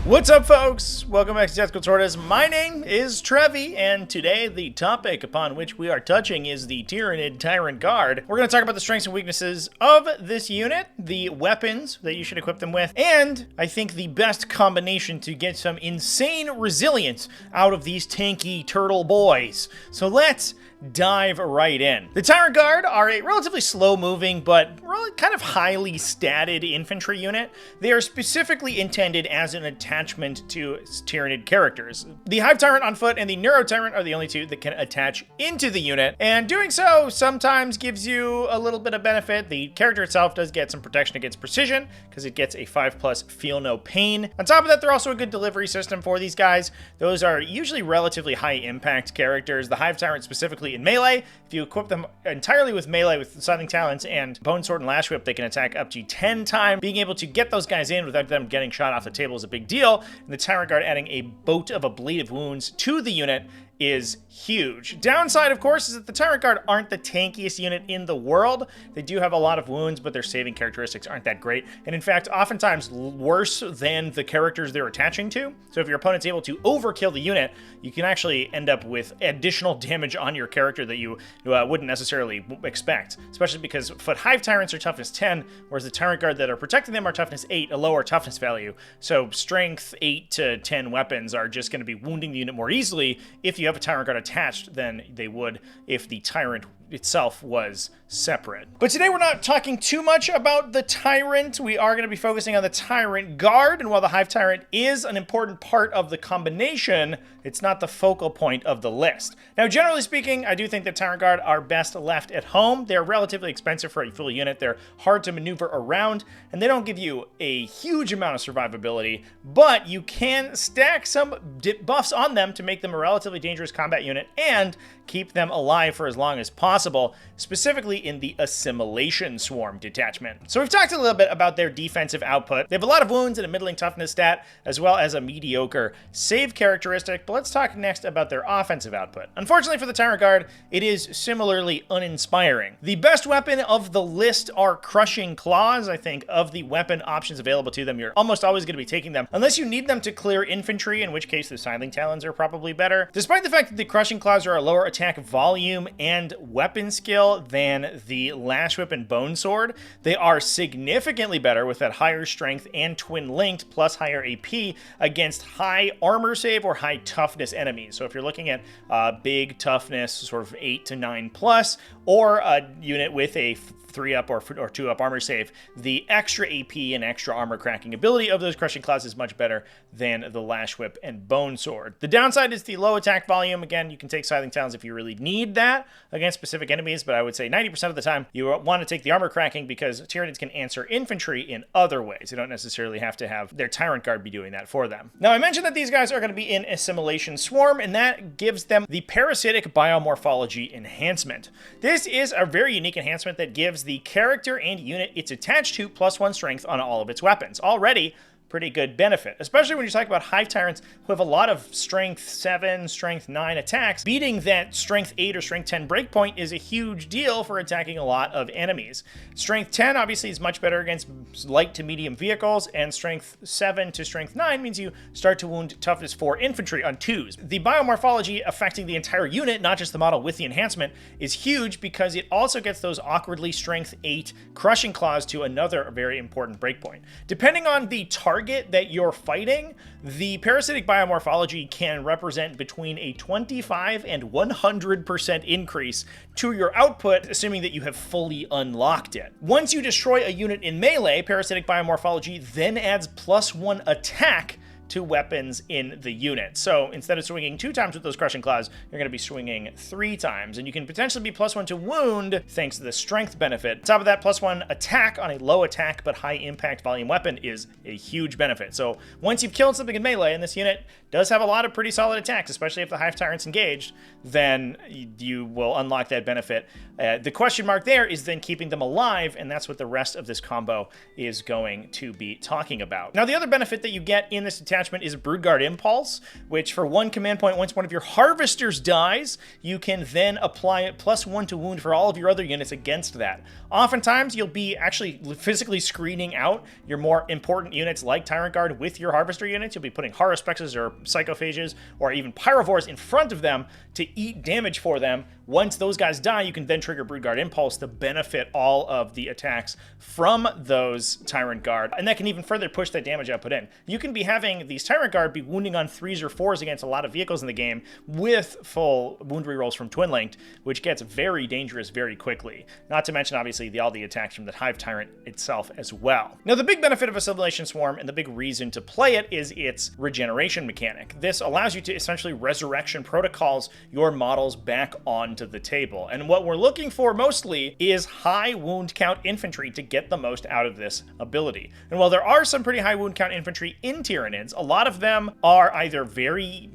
What's up, folks? Welcome back to TacticalTortoise. My name is Trevi, and today the topic upon which we are touching is the Tyranid Tyrant Guard. We're going to talk about the strengths and weaknesses of this unit, the weapons that you should equip them with, and I think the best combination to get some insane resilience out of these tanky turtle boys. So let's dive right in. The Tyrant Guard are a relatively slow-moving but really kind of highly statted infantry unit. They are specifically intended as an attachment to Tyranid characters. The Hive Tyrant on foot and the Neuro Tyrant are the only two that can attach into the unit, and doing so sometimes gives you a little bit of benefit. The character itself does get some protection against precision because it gets a 5+ feel no pain. On top of that, they're also a good delivery system for these guys. Those are usually relatively high impact characters. The Hive Tyrant specifically in melee, if you equip them entirely with melee with Scything Talons and Bone Sword and Lash Whip, they can attack up to 10 times. Being able to get those guys in without them getting shot off the table is a big deal, and the Tyrant Guard adding a boat of ablative wounds to the unit is huge. Downside, of course, is that the Tyrant Guard aren't the tankiest unit in the world. They do have a lot of wounds, but their saving characteristics aren't that great, and in fact, oftentimes worse than the characters they're attaching to. So if your opponent's able to overkill the unit, you can actually end up with additional damage on your character that you wouldn't necessarily expect, especially because Foot Hive Tyrants are toughness 10, whereas the Tyrant Guard that are protecting them are toughness 8, a lower toughness value. So strength 8 to 10 weapons are just going to be wounding the unit more easily if you have a Tyrant Guard attached than they would if the Tyrant itself was separate. But today we're not talking too much about the Tyrant. We are going to be focusing on the Tyrant Guard, and while the Hive Tyrant is an important part of the combination, it's not the focal point of the list. Now, generally speaking, I do think that Tyrant Guard are best left at home. They're relatively expensive for a full unit. They're hard to maneuver around, and they don't give you a huge amount of survivability, but you can stack some buffs on them to make them a relatively dangerous combat unit and keep them alive for as long as possible, specifically in the Assimilation Swarm detachment. So we've talked a little bit about their defensive output. They have a lot of wounds and a middling toughness stat, as well as a mediocre save characteristic, but let's talk next about their offensive output. Unfortunately for the Tyrant Guard, it is similarly uninspiring. The best weapon of the list are Crushing Claws. I think of the weapon options available to them, you're almost always going to be taking them, unless you need them to clear infantry, in which case the Scything Talons are probably better. Despite the fact that the Crushing Claws are a lower attack volume and weapon skill than the Lash Whip and Bone Sword, they are significantly better with that higher strength and twin linked plus higher AP against high armor save or high toughness enemies. So if you're looking at big toughness, sort of 8 to 9 plus, or a unit with a 3-up or 2-up armor save, the extra AP and extra armor cracking ability of those Crushing Claws is much better than the Lash Whip and Bone Sword. The downside is the low attack volume. Again, you can take Scything Talons if you really need that against specific enemies, but I would say 90% of the time you want to take the armor cracking because Tyranids can answer infantry in other ways. They don't necessarily have to have their Tyrant Guard be doing that for them. Now, I mentioned that these guys are going to be in Assimilation Swarm, and that gives them the Parasitic Biomorphology Enhancement. This is a very unique enhancement that gives the character and unit it's attached to +1 strength on all of its weapons. Already pretty good benefit, especially when you talk about Hive Tyrants who have a lot of strength 7, strength 9 attacks. Beating that strength 8 or strength 10 breakpoint is a huge deal for attacking a lot of enemies. Strength 10 obviously is much better against light to medium vehicles, and strength 7 to strength 9 means you start to wound toughness 4 infantry on 2s. The biomorphology affecting the entire unit, not just the model with the enhancement, is huge because it also gets those awkwardly strength 8 Crushing Claws to another very important breakpoint. Depending on the target that you're fighting, the Parasitic Biomorphology can represent between a 25 and 100% increase to your output, assuming that you have fully unlocked it. Once you destroy a unit in melee, Parasitic Biomorphology then adds +1 attack to weapons in the unit. So instead of swinging 2 times with those Crushing Claws, you're going to be swinging 3 times, and you can potentially be +1 to wound thanks to the strength benefit. On top of that, +1 attack on a low attack but high impact volume weapon is a huge benefit. So once you've killed something in melee, and this unit does have a lot of pretty solid attacks, especially if the Hive Tyrant's engaged, then you will unlock that benefit. The question mark there is then keeping them alive, and that's what the rest of this combo is going to be talking about. Now, the other benefit that you get in this attachment attachment is Broodguard Impulse, which for 1 command point, once one of your harvesters dies, you can then apply it +1 to wound for all of your other units against that. Oftentimes, you'll be actually physically screening out your more important units like Tyrant Guard with your harvester units. You'll be putting Haruspexes or Psychophages or even Pyrovores in front of them to eat damage for them. Once those guys die, you can then trigger Broodguard Impulse to benefit all of the attacks from those Tyrant Guard, and that can even further push that damage output in. You can be having these Tyrant Guard be wounding on 3s or 4s against a lot of vehicles in the game with full wound rerolls from Twin Linked, which gets very dangerous very quickly. Not to mention, obviously, all the attacks from the Hive Tyrant itself as well. Now, the big benefit of Assimilation Swarm and the big reason to play it is its regeneration mechanic. This allows you to essentially resurrection protocols your models back onto the table. And what we're looking for mostly is high wound count infantry to get the most out of this ability. And while there are some pretty high wound count infantry in Tyranids, a lot of them are either very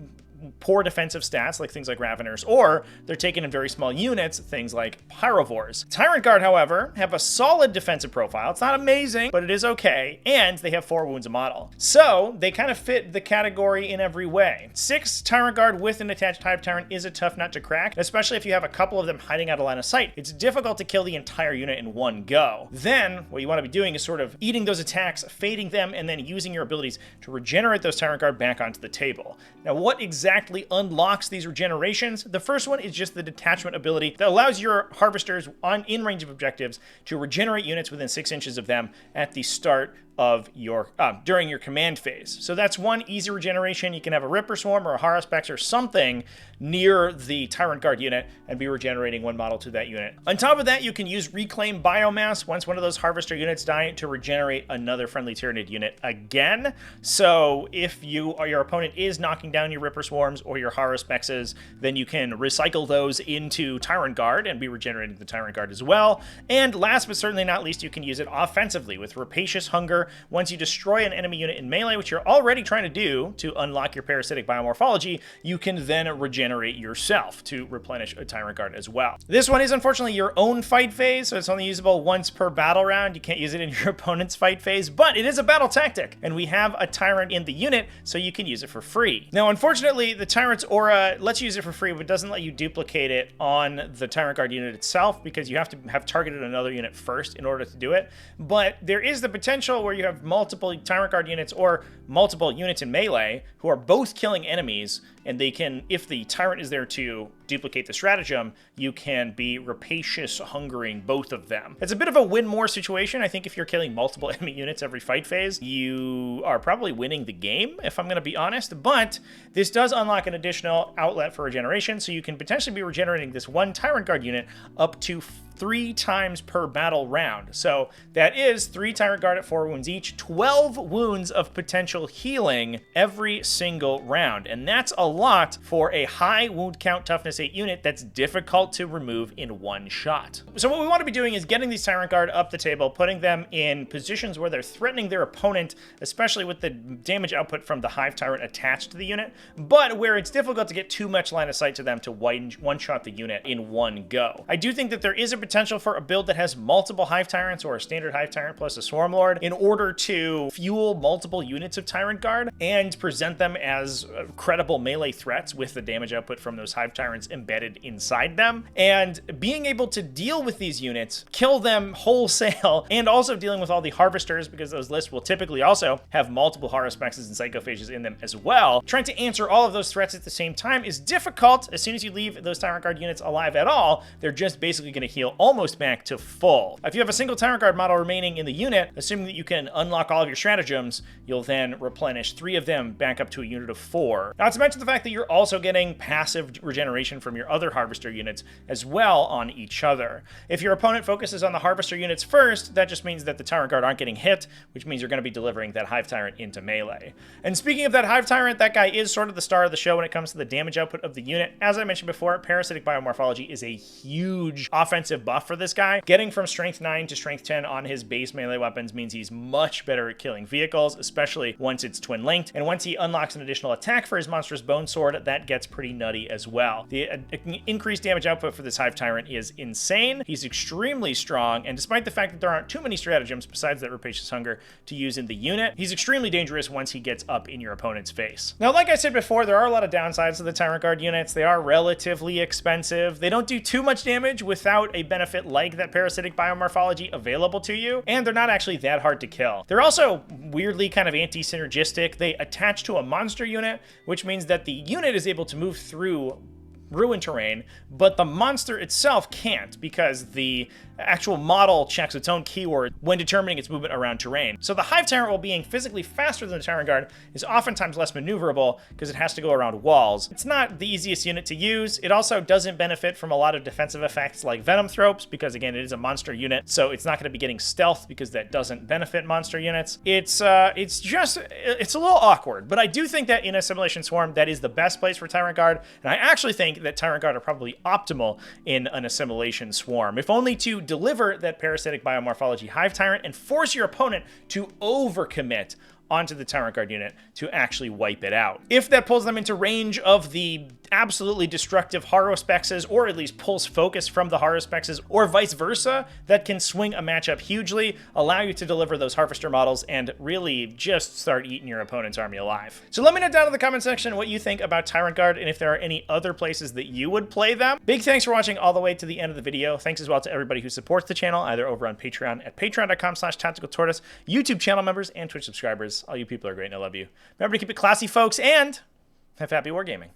poor defensive stats, like things like Raveners, or they're taken in very small units, things like Pyrovores. Tyrant Guard, however, have a solid defensive profile. It's not amazing, but it is okay, and they have 4 wounds a model. So they kind of fit the category in every way. 6 Tyrant Guard with an attached Hive Tyrant is a tough nut to crack, especially if you have a couple of them hiding out of line of sight. It's difficult to kill the entire unit in one go. Then, what you want to be doing is sort of eating those attacks, fading them, and then using your abilities to regenerate those Tyrant Guard back onto the table. Now, what exactly unlocks these regenerations? The first one is just the detachment ability that allows your harvesters in range of objectives to regenerate units within 6 inches of them at the start of your during your command phase. So that's one easy regeneration. You can have a Ripper Swarm or a Haruspex or something near the Tyrant Guard unit and be regenerating one model to that unit. On top of that, you can use Reclaim Biomass once one of those harvester units die to regenerate another friendly Tyranid unit again. So if your opponent is knocking down your Ripper Swarms or your Haruspexes, then you can recycle those into Tyrant Guard and be regenerating the Tyrant Guard as well. And last but certainly not least, you can use it offensively with Rapacious Hunger. Once you destroy an enemy unit in melee, which you're already trying to do to unlock your parasitic biomorphology, you can then regenerate yourself to replenish a Tyrant Guard as well. This one is unfortunately your own fight phase, so it's only usable once per battle round. You can't use it in your opponent's fight phase, but it is a battle tactic, and we have a Tyrant in the unit, so you can use it for free. Now, unfortunately, the Tyrant's aura lets you use it for free, but doesn't let you duplicate it on the Tyrant Guard unit itself, because you have to have targeted another unit first in order to do it. But there is the potential where you have multiple Tyrant Guard units or multiple units in melee who are both killing enemies, and they can, if the Tyrant is there to duplicate the stratagem, you can be Rapacious Hungering both of them. It's a bit of a win-more situation. I think if you're killing multiple enemy units every fight phase, you are probably winning the game, if I'm going to be honest, but this does unlock an additional outlet for regeneration, so you can potentially be regenerating this one Tyrant Guard unit up to 3 times per battle round. So that is 3 Tyrant Guard at 4 wounds each, 12 wounds of potential healing every single round. And that's a lot for a high wound count toughness 8 unit that's difficult to remove in one shot. So what we want to be doing is getting these Tyrant Guard up the table, putting them in positions where they're threatening their opponent, especially with the damage output from the Hive Tyrant attached to the unit, but where it's difficult to get too much line of sight to them to one-shot the unit in one go. I do think that there is a potential for a build that has multiple Hive Tyrants or a standard Hive Tyrant plus a Swarm Lord in order to fuel multiple units of Tyrant Guard and present them as credible melee threats with the damage output from those Hive Tyrants embedded inside them. And being able to deal with these units, kill them wholesale, and also dealing with all the Harvesters, because those lists will typically also have multiple Haruspexes and Psychophages in them as well. Trying to answer all of those threats at the same time is difficult. As soon as you leave those Tyrant Guard units alive at all, they're just basically going to heal almost back to full. If you have a single Tyrant Guard model remaining in the unit, assuming that you can unlock all of your stratagems, you'll then replenish 3 of them back up to a unit of 4. Not to mention the fact that you're also getting passive regeneration from your other Harvester units as well on each other. If your opponent focuses on the Harvester units first, that just means that the Tyrant Guard aren't getting hit, which means you're going to be delivering that Hive Tyrant into melee. And speaking of that Hive Tyrant, that guy is sort of the star of the show when it comes to the damage output of the unit. As I mentioned before, parasitic biomorphology is a huge offensive buff for this guy. Getting from strength 9 to strength 10 on his base melee weapons means he's much better at killing vehicles, especially once it's twin linked. And once he unlocks an additional attack for his monstrous bone sword, that gets pretty nutty as well. The increased damage output for this Hive Tyrant is insane. He's extremely strong, and despite the fact that there aren't too many stratagems besides that Rapacious Hunger to use in the unit, he's extremely dangerous once he gets up in your opponent's face. Now, like I said before, there are a lot of downsides to the Tyrant Guard units. They are relatively expensive. They don't do too much damage without a benefit like that parasitic biomorphology available to you, and they're not actually that hard to kill. They're also weirdly kind of anti-synergistic. They attach to a monster unit, which means that the unit is able to move through ruin terrain, but the monster itself can't because the actual model checks its own keyword when determining its movement around terrain. So the Hive Tyrant, while being physically faster than the Tyrant Guard, is oftentimes less maneuverable because it has to go around walls. It's not the easiest unit to use. It also doesn't benefit from a lot of defensive effects like Venom Thropes because, again, it is a monster unit, so it's not going to be getting stealth because that doesn't benefit monster units. It's a little awkward, but I do think that in Assimilation Swarm, that is the best place for Tyrant Guard, and I actually think that Tyrant Guard are probably optimal in an Assimilation Swarm, if only to deliver that parasitic biomorphology Hive Tyrant and force your opponent to overcommit onto the Tyrant Guard unit to actually wipe it out. If that pulls them into range of the absolutely destructive Harospexes, or at least pulls focus from the Harospexes, or vice versa, that can swing a matchup hugely, allow you to deliver those Harvester models, and really just start eating your opponent's army alive. So let me know down in the comment section what you think about Tyrant Guard, and if there are any other places that you would play them. Big thanks for watching all the way to the end of the video. Thanks as well to everybody who supports the channel, either over on Patreon at patreon.com/TacticalTortoise, YouTube channel members, and Twitch subscribers. All you people are great and I love you. Remember to keep it classy, folks, and have happy wargaming.